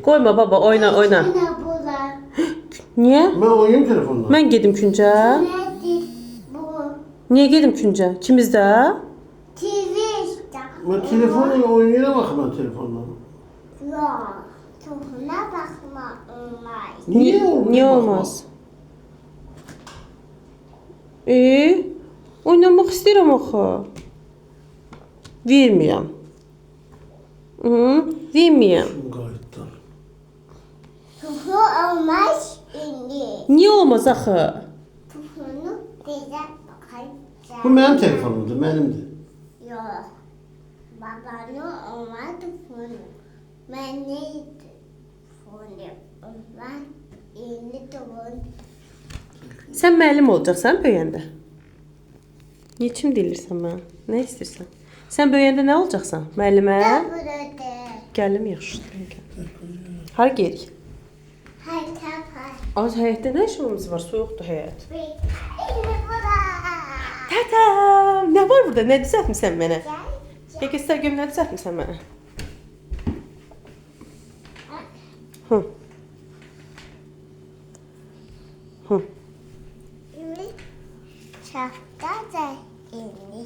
Koyma baba, oyna oyna. Ne bunlar? Niye? Ben oynayayım telefonla. Ben gedim künce. Nedir bu? Niye gedim künce? İkimizde. TV işte. Ben telefonla oynayana bak ben telefonla. Yok. Tuhuna bakma olmaz. Niye oldu? Niye Bakma. olmaz? Oynamak istəyirəm axı. Vermirəm. Vermirəm. Gayetler. Tuhu olmaz şimdi. Niye olmaz axı? Tuhunu bize bakacağız. Bu benim telefonumdu, benimdi. Yok. Babanın olmaz tuhunu. Ben neydi? Tuhunu. Ben yeni tuhunu. Sən müəllim olacaqsan böyüyəndə. Niyə kim deyirsən mən? Nə istəyirsən? Sən böyüyəndə nə olacaqsan? Müəllimə? Ne burada? Gəlim yaxşıdır. Hara gedirik? Hay tapar. Az həyətdə nə işimiz var? Soyuqdur həyət. Yeni burada. Tətəm! Nə var burada? Nə düzəltmisən mənə? Gel. Ya göstər görüm nə düzəltmisən mənə? Hı. Hı. Çafta da yeni.